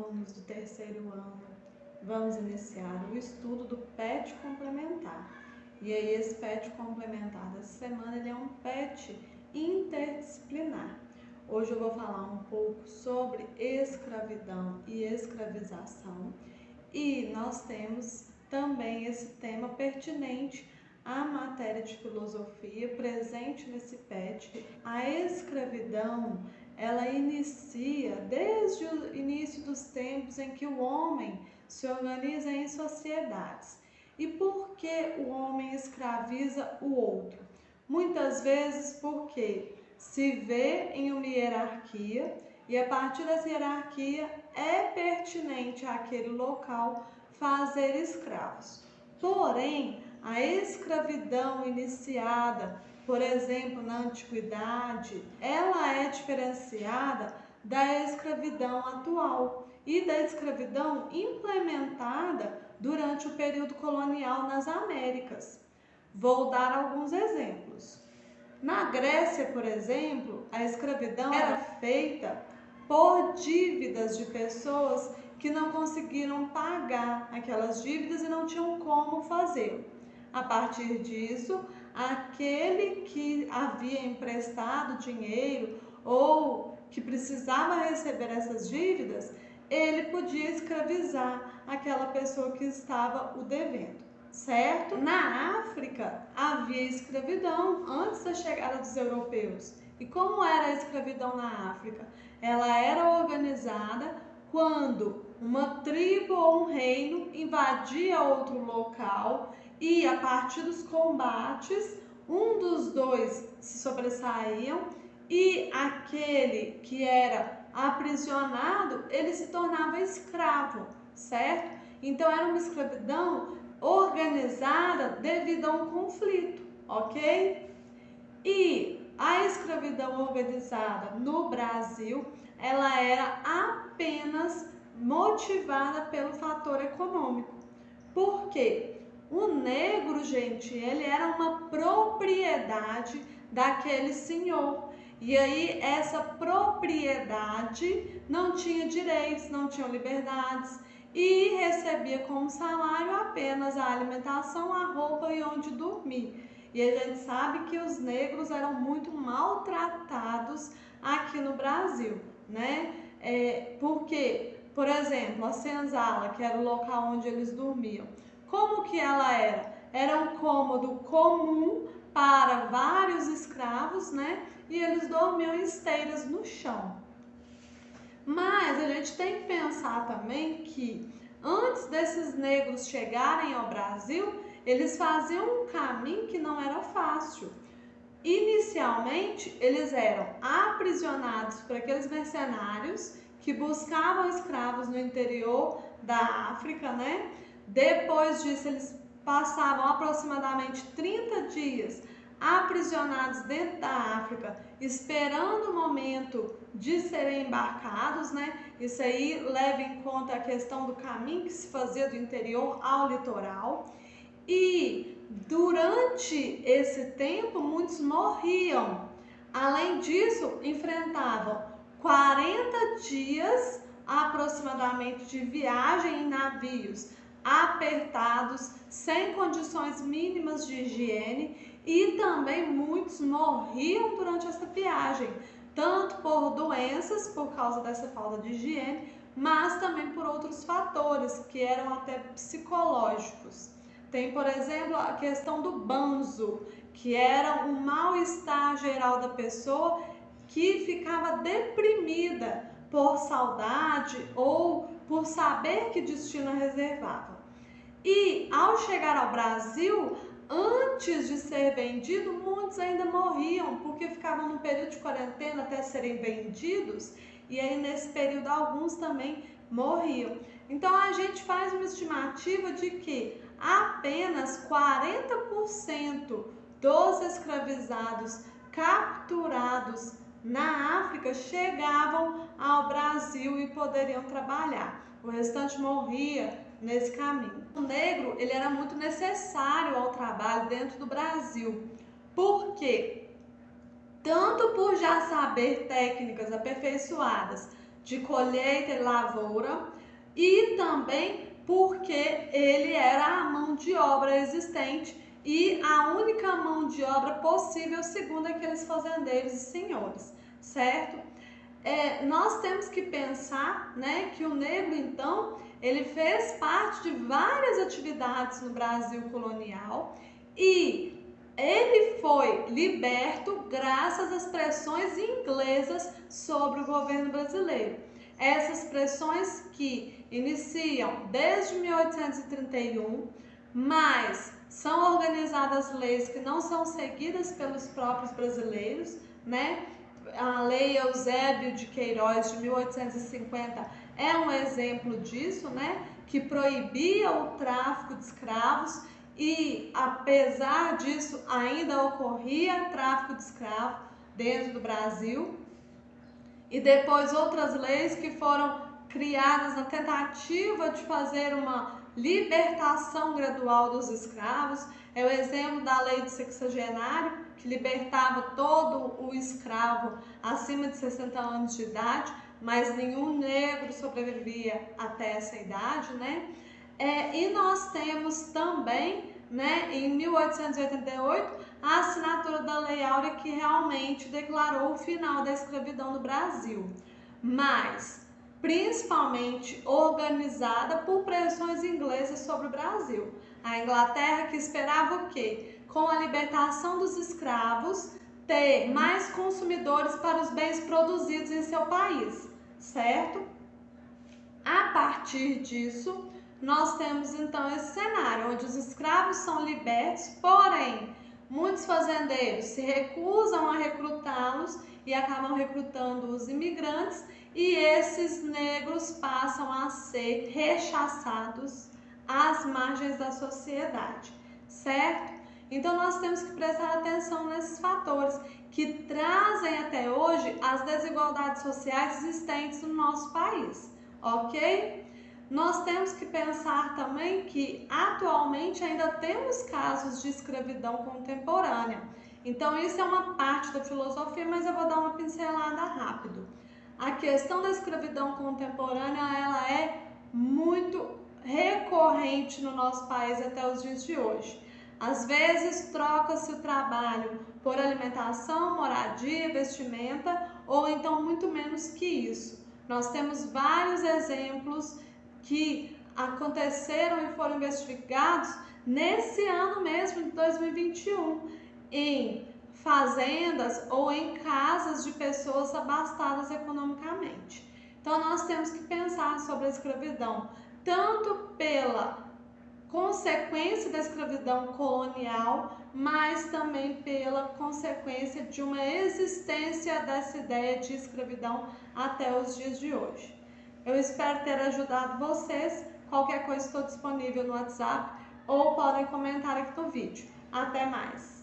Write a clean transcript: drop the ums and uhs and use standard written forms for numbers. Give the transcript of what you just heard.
alunos do terceiro ano, vamos iniciar o estudo do PET complementar. E aí esse PET complementar dessa semana, ele é um PET interdisciplinar. Hoje eu vou falar um pouco sobre escravidão e escravização, e nós temos também esse tema pertinente à matéria de filosofia presente nesse PET. A escravidão, ela inicia desde o início dos tempos em que o homem se organiza em sociedades. E por que o homem escraviza o outro? Muitas vezes porque se vê em uma hierarquia e a partir dessa hierarquia é pertinente àquele local fazer escravos. Porém, a escravidão iniciada, por exemplo, na antiguidade, ela é diferenciada da escravidão atual e da escravidão implementada durante o período colonial nas Américas. Vou dar alguns exemplos. Na Grécia, por exemplo, a escravidão era feita por dívidas de pessoas que não conseguiram pagar aquelas dívidas e não tinham como fazê-lo. A partir disso, aquele que havia emprestado dinheiro ou que precisava receber essas dívidas, ele podia escravizar aquela pessoa que estava o devendo. Certo? Na África havia escravidão antes da chegada dos europeus. E como era a escravidão na África? Ela era organizada quando uma tribo ou um reino invadia outro local e, a partir dos combates, um dos dois se sobressaíam e aquele que era aprisionado, ele se tornava escravo, certo? Então era uma escravidão organizada devido a um conflito, ok? E a escravidão organizada no Brasil, ela era apenas motivada pelo fator econômico. Por quê? O negro, gente, ele era uma propriedade daquele senhor. E aí essa propriedade não tinha direitos, não tinha liberdades, e recebia como salário apenas a alimentação, a roupa e onde dormir. E a gente sabe que os negros eram muito maltratados aqui no Brasil, né? Porque, por exemplo, a senzala, que era o local onde eles dormiam, como que ela era? Era um cômodo comum para vários escravos, né? E eles dormiam em esteiras no chão. Mas a gente tem que pensar também que antes desses negros chegarem ao Brasil, eles faziam um caminho que não era fácil. Inicialmente, eles eram aprisionados por aqueles mercenários que buscavam escravos no interior da África, né? Depois disso, eles passavam aproximadamente 30 dias aprisionados dentro da África, esperando o momento de serem embarcados, né? Isso aí leva em conta a questão do caminho que se fazia do interior ao litoral. E durante esse tempo, muitos morriam. Além disso, enfrentavam 40 dias aproximadamente de viagem em navios apertados, sem condições mínimas de higiene, e também muitos morriam durante essa viagem, tanto por doenças, por causa dessa falta de higiene, mas também por outros fatores que eram até psicológicos. Tem, por exemplo, a questão do banzo, que era um mal-estar geral da pessoa que ficava deprimida por saudade ou por saber que destino a reservava. E ao chegar ao Brasil, antes de ser vendido, muitos ainda morriam, porque ficavam no período de quarentena até serem vendidos, e aí nesse período alguns também morriam. Então a gente faz uma estimativa de que apenas 40% dos escravizados capturados na África chegavam ao Brasil e poderiam trabalhar. O restante morria nesse caminho. O negro, ele era muito necessário ao trabalho dentro do Brasil. Por quê? Tanto por já saber técnicas aperfeiçoadas de colheita e lavoura, e também porque ele era a mão de obra existente e a única mão de obra possível segundo aqueles fazendeiros e senhores, certo? Nós temos que pensar, né, que o negro, então, ele fez parte de várias atividades no Brasil colonial e ele foi liberto graças às pressões inglesas sobre o governo brasileiro. Essas pressões que iniciam desde 1831, mas são organizadas leis que não são seguidas pelos próprios brasileiros, né? A Lei Eusébio de Queiroz de 1850 é um exemplo disso, né? Que proibia o tráfico de escravos e, apesar disso, ainda ocorria tráfico de escravos dentro do Brasil. E depois outras leis que foram criadas na tentativa de fazer uma libertação gradual dos escravos. É o exemplo da lei do sexagenário, que libertava todo o escravo acima de 60 anos de idade, mas nenhum negro sobrevivia até essa idade, né? E nós temos também, né, em 1888, a assinatura da Lei Áurea, que realmente declarou o final da escravidão no Brasil, mas principalmente organizada por pressões inglesas sobre o Brasil. A Inglaterra que esperava o quê? Com a libertação dos escravos, ter mais consumidores para os bens produzidos em seu país, certo? A partir disso, nós temos então esse cenário onde os escravos são libertos, porém muitos fazendeiros se recusam a recrutá-los e acabam recrutando os imigrantes, e esses negros passam a ser rechaçados às margens da sociedade, certo? Então nós temos que prestar atenção nesses fatores que trazem até hoje as desigualdades sociais existentes no nosso país, ok? Nós temos que pensar também que atualmente ainda temos casos de escravidão contemporânea. Então isso é uma parte da filosofia, mas eu vou dar uma pincelada rápido. A questão da escravidão contemporânea, ela é muito recorrente no nosso país até os dias de hoje. Às vezes troca-se o trabalho por alimentação, moradia, vestimenta, ou então muito menos que isso. Nós temos vários exemplos que aconteceram e foram investigados nesse ano mesmo, de 2021, em fazendas ou em casas de pessoas abastadas economicamente. Então nós temos que pensar sobre a escravidão, tanto pela consequência da escravidão colonial, mas também pela consequência de uma existência dessa ideia de escravidão até os dias de hoje. Eu espero ter ajudado vocês. Qualquer coisa estou disponível no WhatsApp ou podem comentar aqui no vídeo. Até mais!